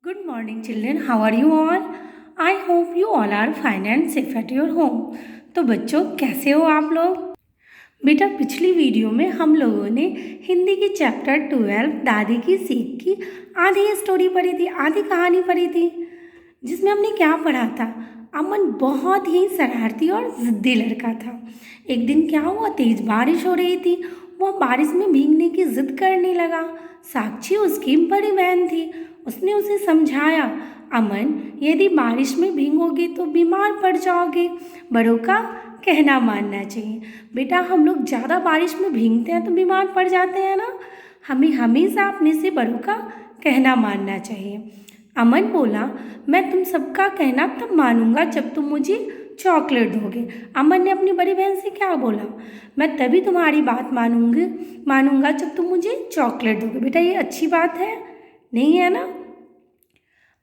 Good morning, children. How are you all? I hope you all are fine and safe at your home. तो बच्चों कैसे हो आप लोग? बेटा पिछली वीडियो में हम लोगों ने हिंदी की चैप्टर 12 दादी की सीख की आधी स्टोरी पढ़ी थी, आधी कहानी पढ़ी थी, जिसमें हमने क्या पढ़ा था। अमन बहुत ही शरारती और ज़िद्दी लड़का था। एक दिन क्या हुआ, तेज बारिश हो रही थी। वह बारिश में भीगने की जिद करने लगा। साक्षी उसकी बड़ी बहन थी। उसने उसे समझाया, अमन यदि बारिश में भीगोगे तो बीमार पड़ जाओगे, बड़ों का कहना मानना चाहिए। बेटा हम लोग ज़्यादा बारिश में भीगते हैं तो बीमार पड़ जाते हैं ना, हमें हमेशा अपने से बड़ों का कहना मानना चाहिए। अमन बोला, मैं तुम सबका कहना तब मानूंगा जब तुम मुझे चॉकलेट दोगे। अमन ने अपनी बड़ी बहन से क्या बोला, मैं तभी तुम्हारी बात मानूंगा जब तुम मुझे चॉकलेट दोगे। बेटा ये अच्छी बात है, नहीं है ना।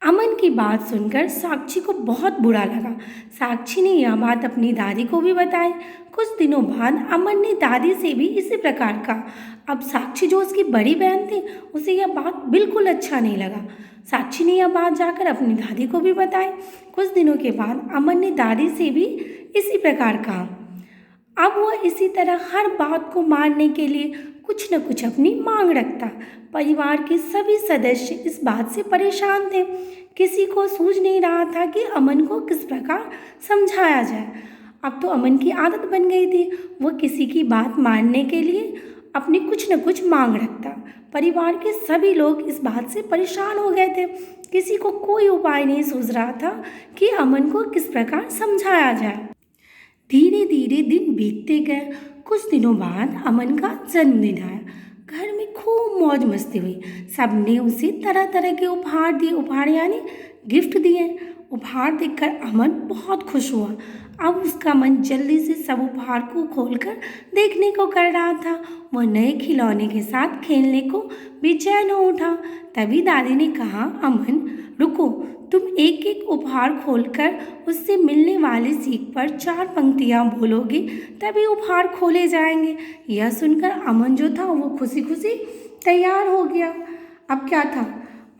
अमन की बात सुनकर साक्षी को बहुत बुरा लगा। साक्षी ने यह बात अपनी दादी को भी बताई। कुछ दिनों बाद अमन ने दादी से भी इसी प्रकार कहा। अब साक्षी जो उसकी बड़ी बहन थी, उसे यह बात बिल्कुल अच्छा नहीं लगा। साक्षी ने यह बात जाकर अपनी दादी को भी बताई। कुछ दिनों के बाद अमन ने दादी से भी इसी प्रकार कहा। अब वह इसी तरह हर बात को मानने के लिए कुछ न कुछ अपनी मांग रखता। परिवार के सभी सदस्य इस बात से परेशान थे। किसी को सूझ नहीं रहा था कि अमन को किस प्रकार समझाया जाए। अब तो अमन की आदत बन गई थी, वह किसी की बात मानने के लिए अपनी कुछ न कुछ मांग रखता। परिवार के सभी लोग इस बात से परेशान हो गए थे। किसी को कोई उपाय नहीं सूझ रहा था कि अमन को किस प्रकार समझाया जाए। धीरे धीरे दिन बीतते गए। कुछ दिनों बाद अमन का जन्मदिन आया। घर में खूब मौज मस्ती हुई। सबने उसे तरह तरह के उपहार दिए। उपहार यानी गिफ्ट दिए। उपहार देखकर अमन बहुत खुश हुआ। अब उसका मन जल्दी से सब उपहार को खोलकर देखने को कर रहा था। वह नए खिलौने के साथ खेलने को बेचैन हो उठा। तभी दादी ने कहा, अमन रुको, तुम एक एक उपहार खोलकर उससे मिलने वाली सीख पर 4 पंक्तियाँ बोलोगे, तभी उपहार खोले जाएंगे। यह सुनकर अमन जो था वो खुशी खुशी तैयार हो गया। अब क्या था,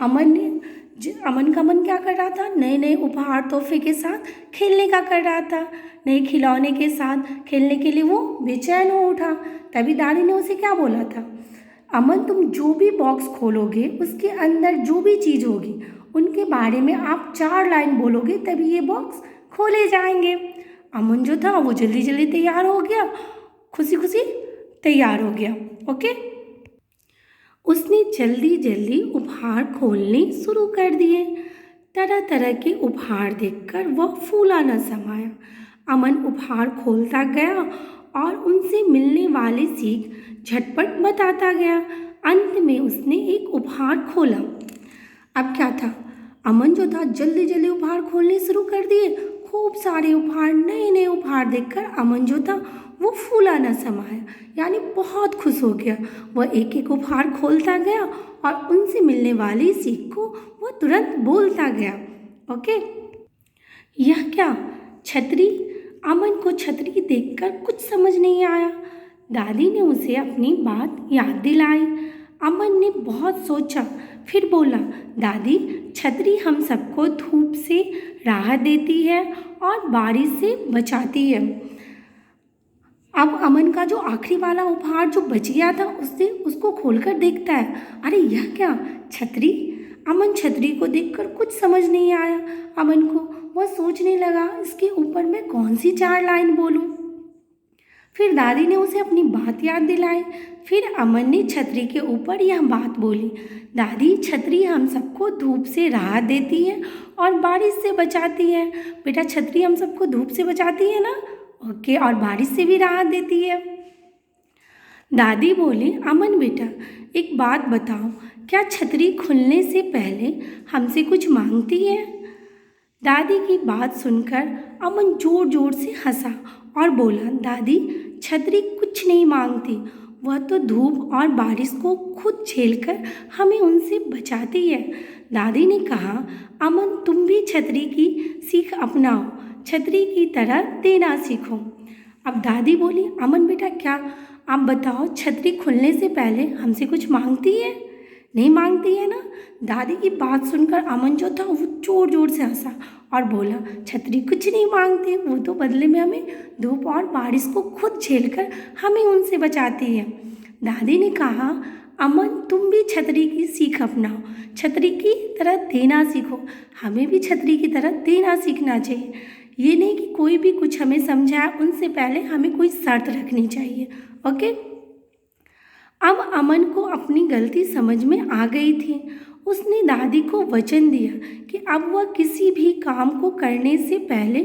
अमन का मन क्या कर रहा था, नए नए उपहार तोहफे के साथ खेलने का कर रहा था। नए खिलौने के साथ खेलने के लिए वो बेचैन हो उठा। तभी दादी ने उसे क्या बोला था, अमन तुम जो भी बॉक्स खोलोगे उसके अंदर जो भी चीज़ होगी उनके बारे में आप 4 लाइन बोलोगे, तभी ये बॉक्स खोले जाएंगे। अमन जो था वो जल्दी जल्दी तैयार हो गया, खुशी खुशी तैयार हो गया। ओके, उसने जल्दी जल्दी उपहार खोलने शुरू कर दिए। तरह तरह के उपहार देखकर वह फूला न समाया। अमन उपहार खोलता गया और उनसे मिलने वाली सीख झटपट बताता गया। अंत में उसने एक उपहार खोला। अब क्या था, अमन जो था जल्दी जल्दी उपहार खोलने शुरू कर दिए। खूब सारे उपहार, नए नए उपहार देखकर अमन जो था वो फूला न समाया, यानी बहुत खुश हो गया। वह एक एक उपहार खोलता गया और उनसे मिलने वाली सीख को वह तुरंत बोलता गया। ओके, यह क्या, छतरी। अमन को छतरी देखकर कुछ समझ नहीं आया। दादी ने उसे अपनी बात याद दिलाई। अमन ने बहुत सोचा, फिर बोला, दादी छतरी हम सबको धूप से राहत देती है और बारिश से बचाती है। अब अमन का जो आखिरी वाला उपहार जो बच गया था उसको खोलकर देखता है। अरे यह क्या, छतरी। अमन छतरी को देखकर कुछ समझ नहीं आया अमन को। वह सोचने लगा, इसके ऊपर मैं कौन सी 4 लाइन बोलूं। फिर दादी ने उसे अपनी बात याद दिलाई। फिर अमन ने छतरी के ऊपर यह बात बोली, दादी छतरी हम सबको धूप से राहत देती है और बारिश से बचाती है। बेटा छतरी हम सबको धूप से बचाती है ना, ओके, और बारिश से भी राहत देती है। दादी बोली, अमन बेटा एक बात बताओ, क्या छतरी खुलने से पहले हमसे कुछ मांगती है। दादी की बात सुनकर अमन जोर जोर से हंसा और बोला, दादी छतरी कुछ नहीं मांगती, वह तो धूप और बारिश को खुद झेलकर हमें उनसे बचाती है। दादी ने कहा, अमन तुम भी छतरी की सीख अपनाओ, छतरी की तरह देना सीखो। अब दादी बोली, अमन बेटा क्या आप बताओ, छतरी खुलने से पहले हमसे कुछ मांगती है। नहीं मांगती है ना। दादी की बात सुनकर अमन जो था वो जोर जोर से हंसा और बोला, छतरी कुछ नहीं मांगती, वो तो बदले में हमें धूप और बारिश को खुद झेलकर हमें उनसे बचाती है। दादी ने कहा, अमन तुम भी छतरी की सीख अपनाओ, छतरी की तरह देना सीखो। हमें भी छतरी की तरह देना सीखना चाहिए। ये नहीं कि कोई भी कुछ हमें समझाए उनसे पहले हमें कोई शर्त रखनी चाहिए। ओके। अब अमन को अपनी गलती समझ में आ गई थी। उसने दादी को वचन दिया कि अब वह किसी भी काम को करने से पहले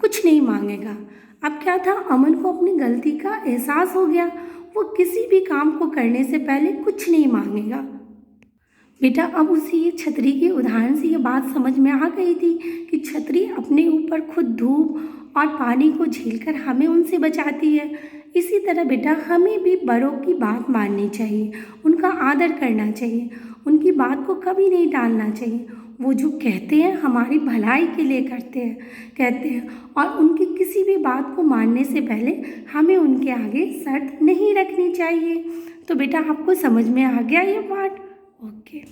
कुछ नहीं मांगेगा। अब क्या था, अमन को अपनी गलती का एहसास हो गया। वो किसी भी काम को करने से पहले कुछ नहीं मांगेगा। बेटा अब उसे ये छतरी के उदाहरण से ये बात समझ में आ गई थी कि छतरी अपने ऊपर खुद धूप और पानी को झेलकर हमें उनसे बचाती है। इसी तरह बेटा हमें भी बड़ों की बात माननी चाहिए, उनका आदर करना चाहिए, उनकी बात को कभी नहीं टालना चाहिए। वो जो कहते हैं हमारी भलाई के लिए कहते हैं और उनकी किसी भी बात को मानने से पहले हमें उनके आगे शर्त नहीं रखनी चाहिए। तो बेटा आपको समझ में आ गया ये बात? ओके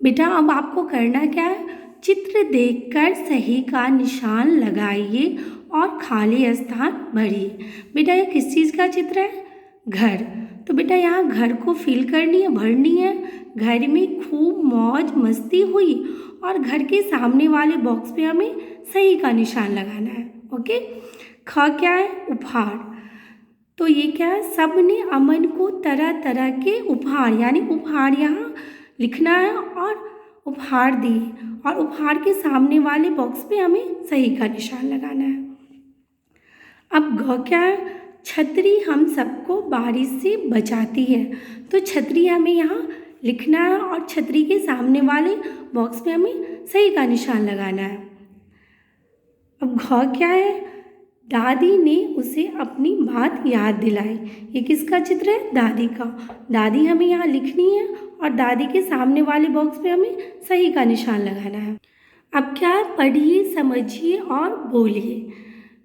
बेटा अब आपको करना क्या है, चित्र देखकर सही का निशान लगाइए और खाली स्थान भरिए। बेटा ये किस चीज़ का चित्र है? घर। तो बेटा यहाँ घर को फिल करनी है, भरनी है। घर में खूब मौज मस्ती हुई और घर के सामने वाले बॉक्स पे हमें सही का निशान लगाना है। ओके। ख क्या है? उपहार। तो ये क्या है, सब ने अमन को तरह तरह के उपहार यानी उपहार यहाँ लिखना है और उपहार दिए और उपहार के सामने वाले बॉक्स पे हमें सही का निशान लगाना है। अब ग क्या है, छतरी हम सबको बारिश से बचाती है। तो छतरी हमें यहाँ लिखना है और छतरी के सामने वाले बॉक्स पे हमें सही का निशान लगाना है। अब घ क्या है, दादी ने उसे अपनी बात याद दिलाई। ये किसका चित्र है? दादी का। दादी हमें यहाँ लिखनी है और दादी के सामने वाले बॉक्स पे हमें सही का निशान लगाना है। अब क्या है, पढ़िए समझिए और बोलिए।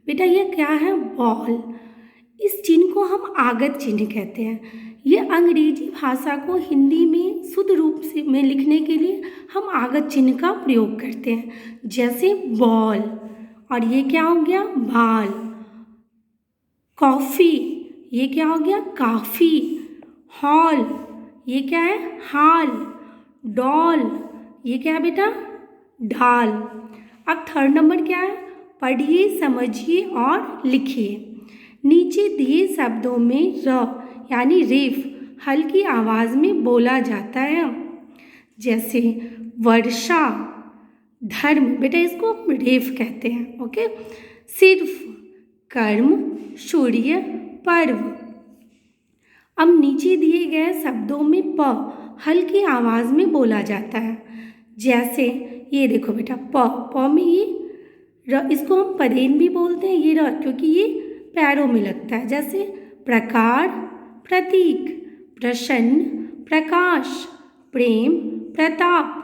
बेटा ये क्या है? बॉल। इस चिन्ह को हम आगत चिन्ह कहते हैं। ये अंग्रेजी भाषा को हिंदी में शुद्ध रूप से में लिखने के लिए हम आगत चिन्ह का प्रयोग करते हैं, जैसे बॉल। और ये क्या हो गया? बाल। कॉफ़ी, ये क्या हो गया? काफ़ी। हॉल, ये क्या है? हाल। डॉल, ये क्या है बेटा? ढाल। अब थर्ड नंबर क्या है? पढ़िए समझिए और लिखिए। नीचे दिए शब्दों में र यानी रेफ हल्की आवाज़ में बोला जाता है, जैसे वर्षा, धर्म। बेटा इसको रेफ कहते हैं। ओके। सिर्फ, कर्म, सूर्य, पर्व। अब नीचे दिए गए शब्दों में प हल्की आवाज़ में बोला जाता है, जैसे ये देखो बेटा प में ये र, इसको हम पदेन भी बोलते हैं, ये र क्योंकि ये पैरों में लगता है, जैसे प्रकार, प्रतीक, प्रसन्न, प्रकाश, प्रेम, प्रताप।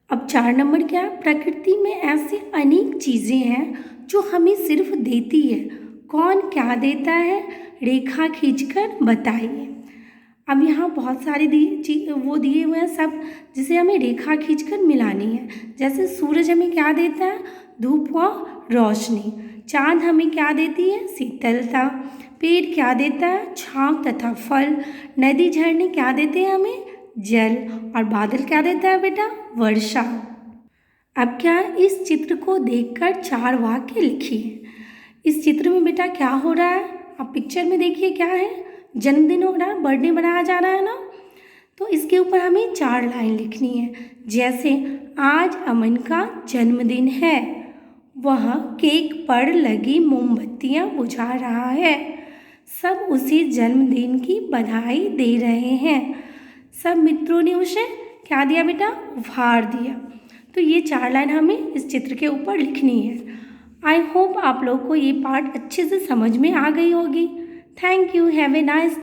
अब 4 नंबर क्या है? प्रकृति में ऐसे अनेक चीज़ें हैं जो हमें सिर्फ देती है। कौन क्या देता है? रेखा खींचकर बताइए। अब यहाँ बहुत सारे वो दिए हुए हैं सब, जिसे हमें रेखा खींचकर मिलानी है। जैसे सूरज हमें क्या देता है? धूप व रोशनी। चाँद हमें क्या देती है? शीतलता। पेड़ क्या देता है? छांव तथा फल। नदी झरने क्या देते हैं हमें? जल। और बादल क्या देता है बेटा? वर्षा। अब क्या है? इस चित्र को देखकर 4 वाक्य लिखिए। इस चित्र में बेटा क्या हो रहा है? आप पिक्चर में देखिए क्या है? जन्मदिन हो रहा है, बर्थडे मनाया जा रहा है ना। तो इसके ऊपर हमें 4 लाइन लिखनी है, जैसे आज अमन का जन्मदिन है, वह केक पर लगी मोमबत्तियां बुझा रहा है, सब उसे जन्मदिन की बधाई दे रहे हैं, सब मित्रों ने उसे क्या दिया बेटा? उपहार दिया। तो ये 4 लाइन हमें इस चित्र के ऊपर लिखनी है। आई होप आप लोग को ये पार्ट अच्छे से समझ में आ गई होगी। Thank you. Have a nice